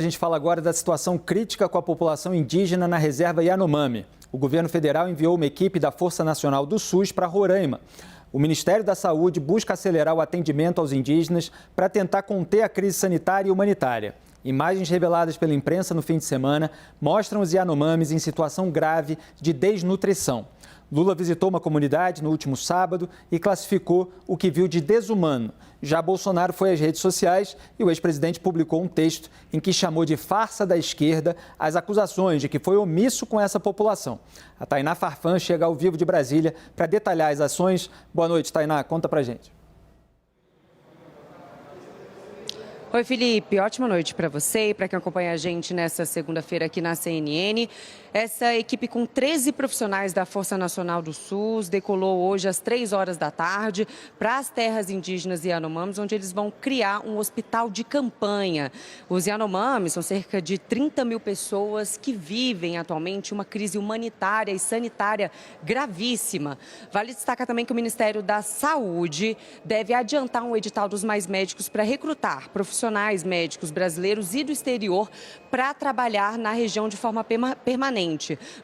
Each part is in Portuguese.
A gente fala agora da situação crítica com a população indígena na reserva Yanomami. O governo federal enviou uma equipe da Força Nacional do SUS para Roraima. O Ministério da Saúde busca acelerar o atendimento aos indígenas para tentar conter a crise sanitária e humanitária. Imagens reveladas pela imprensa no fim de semana mostram os Yanomamis em situação grave de desnutrição. Lula visitou uma comunidade no último sábado e classificou o que viu de desumano. Já Bolsonaro foi às redes sociais e o ex-presidente publicou um texto em que chamou de farsa da esquerda as acusações de que foi omisso com essa população. A Tainá Farfan chega ao vivo de Brasília para detalhar as ações. Boa noite, Tainá. Conta pra gente. Oi, Felipe. Ótima noite para você e para quem acompanha a gente nessa segunda-feira aqui na CNN. Essa equipe com 13 profissionais da Força Nacional do SUS decolou hoje às 3 horas da tarde para as terras indígenas Yanomamis, onde eles vão criar um hospital de campanha. Os Yanomamis são cerca de 30 mil pessoas que vivem atualmente uma crise humanitária e sanitária gravíssima. Vale destacar também que o Ministério da Saúde deve adiantar um edital dos Mais Médicos para recrutar profissionais médicos brasileiros e do exterior para trabalhar na região de forma permanente.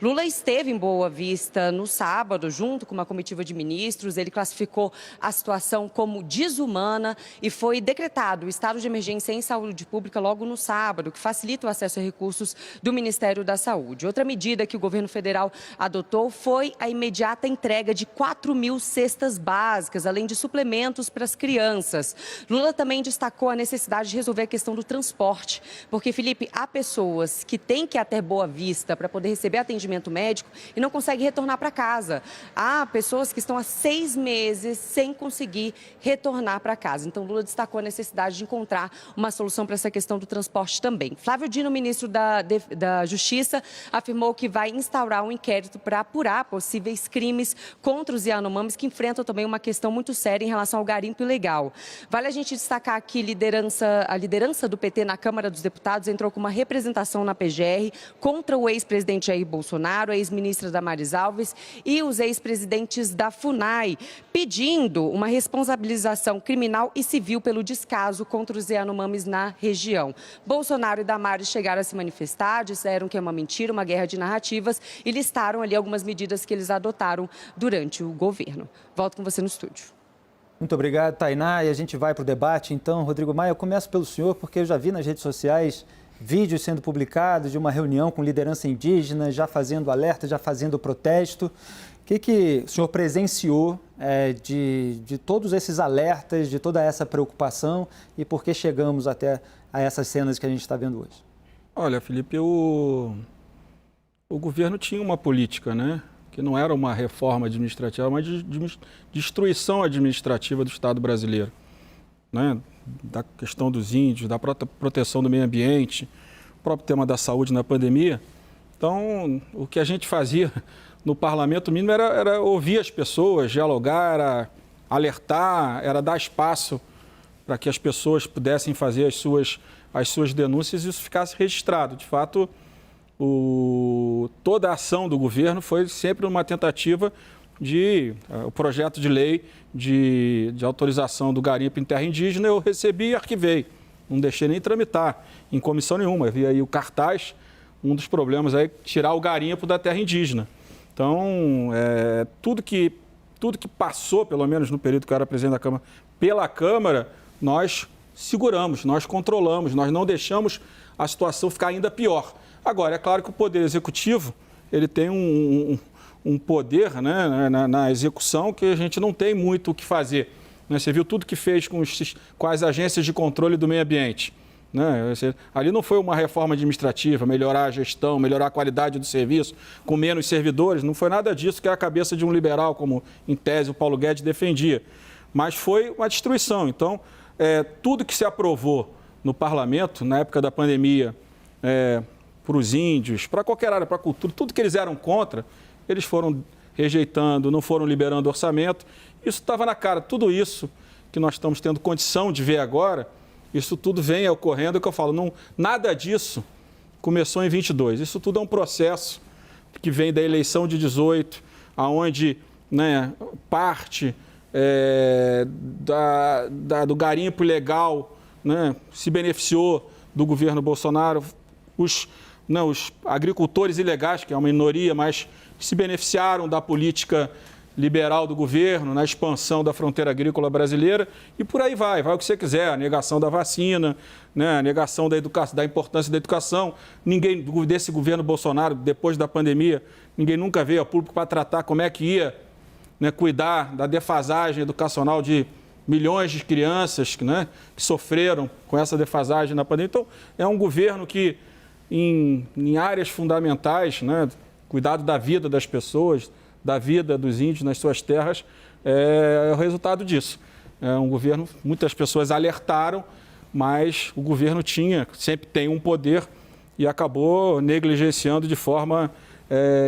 Lula esteve em Boa Vista no sábado, junto com uma comitiva de ministros. Ele classificou a situação como desumana e foi decretado o estado de emergência em saúde pública logo no sábado, que facilita o acesso a recursos do Ministério da Saúde. Outra medida que o governo federal adotou foi a imediata entrega de 4 mil cestas básicas, além de suplementos para as crianças. Lula também destacou a necessidade de resolver a questão do transporte, porque, Felipe, há pessoas que têm que ir até Boa Vista para poder receber atendimento médico e não conseguem retornar para casa. Há pessoas que estão há 6 meses sem conseguir retornar para casa. Então, Lula destacou a necessidade de encontrar uma solução para essa questão do transporte também. Flávio Dino, ministro da Justiça, afirmou que vai instaurar um inquérito para apurar possíveis crimes contra os Yanomamis, que enfrentam também uma questão muito séria em relação ao garimpo ilegal. Vale a gente destacar que a liderança do PT na Câmara dos Deputados entrou com uma representação na PGR contra o ex-presidente Jair Bolsonaro, a ex-ministra Damares Alves e os ex-presidentes da FUNAI, pedindo uma responsabilização criminal e civil pelo descaso contra os Yanomamis na região. Bolsonaro e Damares chegaram a se manifestar, disseram que é uma mentira, uma guerra de narrativas e listaram ali algumas medidas que eles adotaram durante o governo. Volto com você no estúdio. Muito obrigado, Tainá. E a gente vai para o debate. Então, Rodrigo Maia, eu começo pelo senhor, porque eu já vi nas redes sociais vídeos sendo publicados de uma reunião com liderança indígena, já fazendo alerta, já fazendo protesto. O que o senhor presenciou de todos esses alertas, de toda essa preocupação e por que chegamos até a essas cenas que a gente está vendo hoje? Olha, Felipe, o governo tinha uma política, né? Que não era uma reforma administrativa, mas de destruição administrativa do Estado brasileiro, né? Da questão dos índios, da proteção do meio ambiente, o próprio tema da saúde na pandemia. Então, o que a gente fazia no parlamento mínimo era ouvir as pessoas, dialogar, era alertar, era dar espaço para que as pessoas pudessem fazer as suas denúncias e isso ficasse registrado. De fato, toda a ação do governo foi sempre uma tentativa o projeto de lei de autorização do garimpo em terra indígena, eu recebi e arquivei. Não deixei nem tramitar em comissão nenhuma. Havia aí o cartaz, um dos problemas é tirar o garimpo da terra indígena. Então, tudo que passou, pelo menos no período que eu era presidente da Câmara, pela Câmara, nós seguramos, nós controlamos, nós não deixamos a situação ficar ainda pior. Agora, é claro que o Poder Executivo, ele tem um poder, né, na execução que a gente não tem muito o que fazer. Né? Você viu tudo que fez com as agências de controle do meio ambiente. Né? Ali não foi uma reforma administrativa, melhorar a gestão, melhorar a qualidade do serviço, com menos servidores, não foi nada disso que é a cabeça de um liberal, como em tese o Paulo Guedes defendia. Mas foi uma destruição. Então, tudo que se aprovou no parlamento, na época da pandemia, para os índios, para qualquer área, para a cultura, tudo que eles eram contra, eles foram rejeitando, não foram liberando orçamento. Isso estava na cara. Tudo isso que nós estamos tendo condição de ver agora, isso tudo vem ocorrendo, que eu falo, não, nada disso começou em 22. Isso tudo é um processo que vem da eleição de 18, aonde, né, parte do garimpo ilegal, né, se beneficiou do governo Bolsonaro, os agricultores ilegais, que é uma minoria, mas se beneficiaram da política liberal do governo, na expansão da fronteira agrícola brasileira, e por aí vai o que você quiser, a negação da vacina, né, a negação da importância da educação. Ninguém desse governo Bolsonaro, depois da pandemia, ninguém nunca veio a público para tratar como é que ia, né, cuidar da defasagem educacional de milhões de crianças, né, que sofreram com essa defasagem na pandemia. Então, é um governo que, em áreas fundamentais, né, cuidado da vida das pessoas, da vida dos índios nas suas terras, é o resultado disso. É um governo, muitas pessoas alertaram, mas o governo sempre tem um poder e acabou negligenciando de forma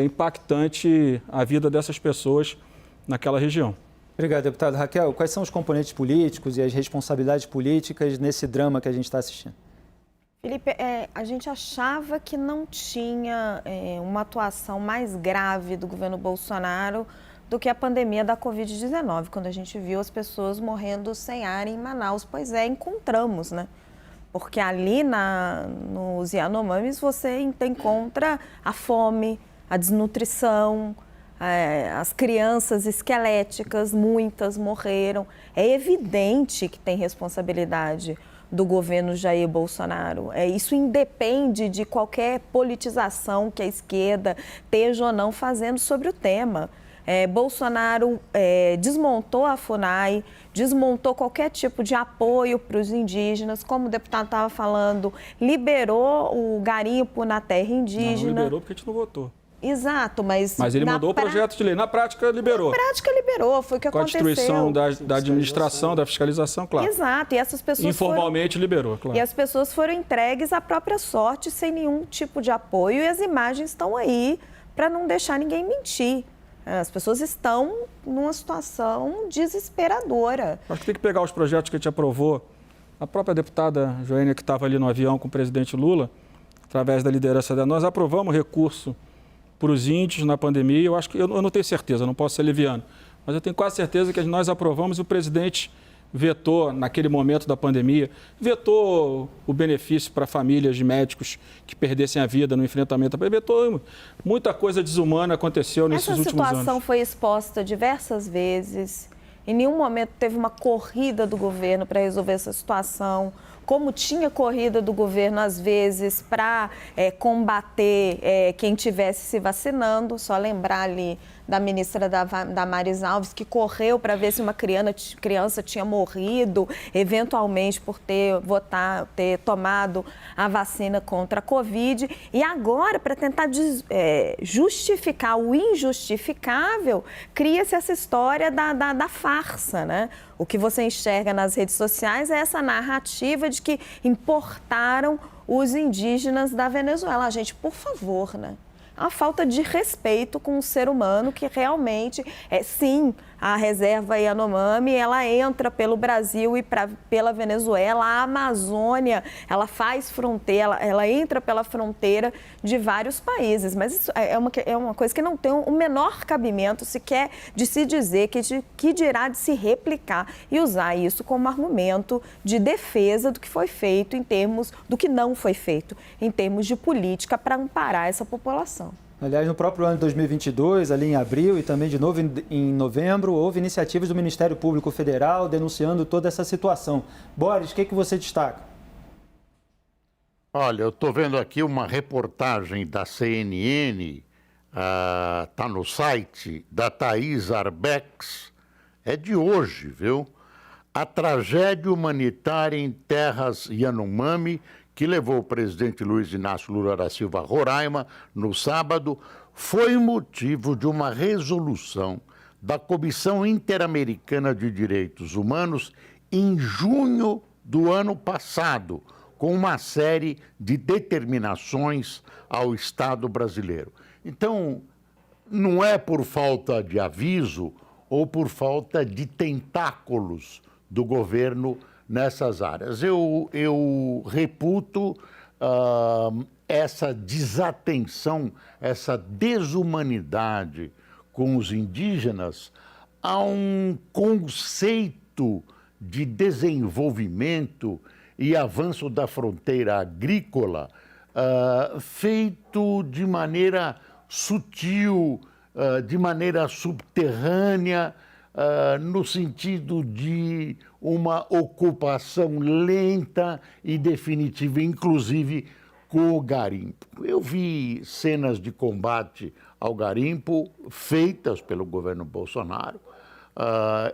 impactante a vida dessas pessoas naquela região. Obrigado, deputado. Raquel, quais são os componentes políticos e as responsabilidades políticas nesse drama que a gente está assistindo? Felipe, a gente achava que não tinha uma atuação mais grave do governo Bolsonaro do que a pandemia da Covid-19, quando a gente viu as pessoas morrendo sem ar em Manaus. Pois é, encontramos, né? Porque ali nos Yanomamis você encontra a fome, a desnutrição, as crianças esqueléticas, muitas morreram. É evidente que tem responsabilidade do governo Jair Bolsonaro. Isso independe de qualquer politização que a esquerda esteja ou não fazendo sobre o tema. Bolsonaro desmontou a FUNAI, desmontou qualquer tipo de apoio para os indígenas, como o deputado estava falando, liberou o garimpo na terra indígena. Não liberou porque a gente não votou. Exato, mas ele mandou o projeto de lei. Na prática, liberou. Na prática, liberou. Foi o que aconteceu. Com a destruição da administração, da fiscalização, claro. Exato. E essas pessoas informalmente liberou, claro. E as pessoas foram entregues à própria sorte, sem nenhum tipo de apoio. E as imagens estão aí para não deixar ninguém mentir. As pessoas estão numa situação desesperadora. Acho que tem que pegar os projetos que a gente aprovou. A própria deputada Joênia, que estava ali no avião com o presidente Lula, através da liderança dela, nós aprovamos recurso para os índios na pandemia. Eu acho que eu não tenho certeza, não posso ser leviano, mas eu tenho quase certeza que nós aprovamos e o presidente vetou, naquele momento da pandemia, vetou o benefício para famílias de médicos que perdessem a vida no enfrentamento da pandemia, vetou. Muita coisa desumana aconteceu nesses últimos anos. Essa situação foi exposta diversas vezes. Em nenhum momento teve uma corrida do governo para resolver essa situação, como tinha corrida do governo, às vezes, para combater quem estivesse se vacinando. Só lembrar ali da ministra Damares Alves, que correu para ver se uma criança tinha morrido, eventualmente por ter tomado a vacina contra a Covid. E agora, para tentar justificar o injustificável, cria-se essa história da farsa, né? O que você enxerga nas redes sociais é essa narrativa de que importaram os indígenas da Venezuela. Gente, por favor, né? É uma falta de respeito com o ser humano que realmente, sim, a reserva Yanomami, ela entra pelo Brasil e pela Venezuela. A Amazônia, ela faz fronteira, ela entra pela fronteira de vários países. Mas isso é uma coisa que não tem o menor cabimento sequer de se dizer, que dirá de se replicar e usar isso como argumento de defesa do que foi feito do que não foi feito, em termos de política para amparar essa população. Aliás, no próprio ano de 2022, ali em abril e também de novo em novembro, houve iniciativas do Ministério Público Federal denunciando toda essa situação. Boris, o que você destaca? Olha, eu estou vendo aqui uma reportagem da CNN, está no site da Thaís Arbex, é de hoje, viu? A tragédia humanitária em terras Yanomami, que levou o presidente Luiz Inácio Lula da Silva a Roraima no sábado, foi motivo de uma resolução da Comissão Interamericana de Direitos Humanos em junho do ano passado, com uma série de determinações ao Estado brasileiro. Então, não é por falta de aviso ou por falta de tentáculos do governo nessas áreas. Eu reputo essa desatenção, essa desumanidade com os indígenas a um conceito de desenvolvimento e avanço da fronteira agrícola feito de maneira sutil, de maneira subterrânea, no sentido de uma ocupação lenta e definitiva, inclusive com o garimpo. Eu vi cenas de combate ao garimpo feitas pelo governo Bolsonaro.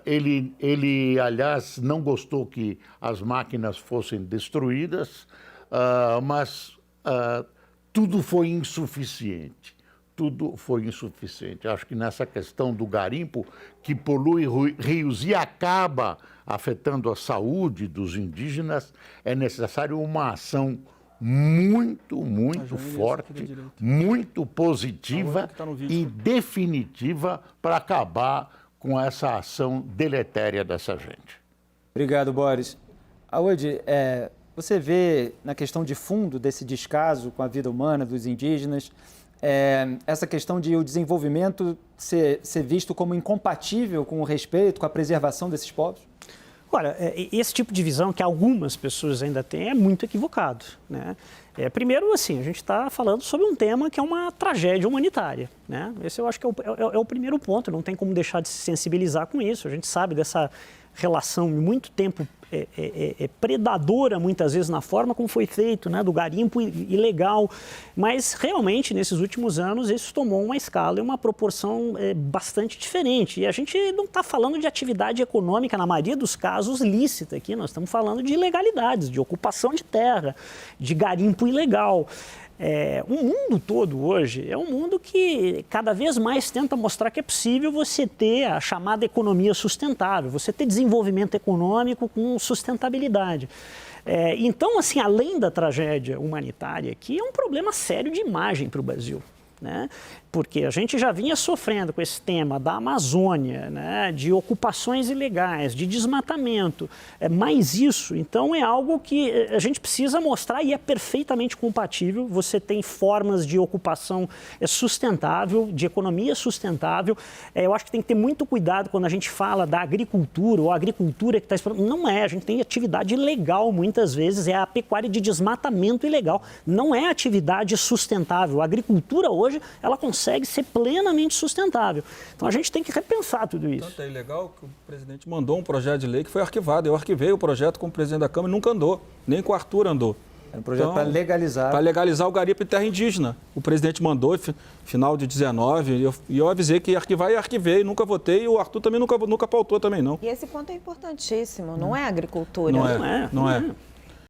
Ele, aliás, não gostou que as máquinas fossem destruídas, mas tudo foi insuficiente. Tudo foi insuficiente. Acho que nessa questão do garimpo, que polui rios e acaba afetando a saúde dos indígenas, é necessário uma ação muito forte, muito positiva e definitiva para acabar com essa ação deletéria dessa gente. Obrigado, Boris. Aode, você vê na questão de fundo desse descaso com a vida humana dos indígenas, essa questão de o desenvolvimento ser visto como incompatível com o respeito, com a preservação desses povos? Olha, esse tipo de visão que algumas pessoas ainda têm é muito equivocado, né? Primeiro, assim, a gente está falando sobre um tema que é uma tragédia humanitária, né? Esse eu acho que é o primeiro ponto, não tem como deixar de se sensibilizar com isso. A gente sabe dessa relação de muito tempo predadora, muitas vezes, na forma como foi feito, né, do garimpo ilegal, mas realmente, nesses últimos anos, isso tomou uma escala e uma proporção bastante diferente. E a gente não está falando de atividade econômica, na maioria dos casos, lícita aqui, nós estamos falando de ilegalidades, de ocupação de terra, de garimpo ilegal. O mundo todo hoje é um mundo que cada vez mais tenta mostrar que é possível você ter a chamada economia sustentável, você ter desenvolvimento econômico com sustentabilidade. Então, assim, além da tragédia humanitária aqui, é um problema sério de imagem para o Brasil, né? Porque a gente já vinha sofrendo com esse tema da Amazônia, né, de ocupações ilegais, de desmatamento, mais isso. Então, é algo que a gente precisa mostrar e é perfeitamente compatível. Você tem formas de ocupação sustentável, de economia sustentável. Eu acho que tem que ter muito cuidado quando a gente fala da agricultura ou a agricultura que está explorando. Não é, a gente tem atividade ilegal muitas vezes, é a pecuária de desmatamento ilegal. Não é atividade sustentável. A agricultura hoje, ela consegue ser plenamente sustentável. Então, a gente tem que repensar tudo isso. Tanto é ilegal que o presidente mandou um projeto de lei que foi arquivado. Eu arquivei o projeto com o presidente da Câmara e nunca andou, nem com o Arthur andou. Era um projeto para legalizar. Para legalizar o garimpo em terra indígena. O presidente mandou, final de 19, e eu avisei que ia arquivar e arquivei, nunca votei, e o Arthur também nunca pautou também, não. E esse ponto é importantíssimo, não é agricultura. Não é.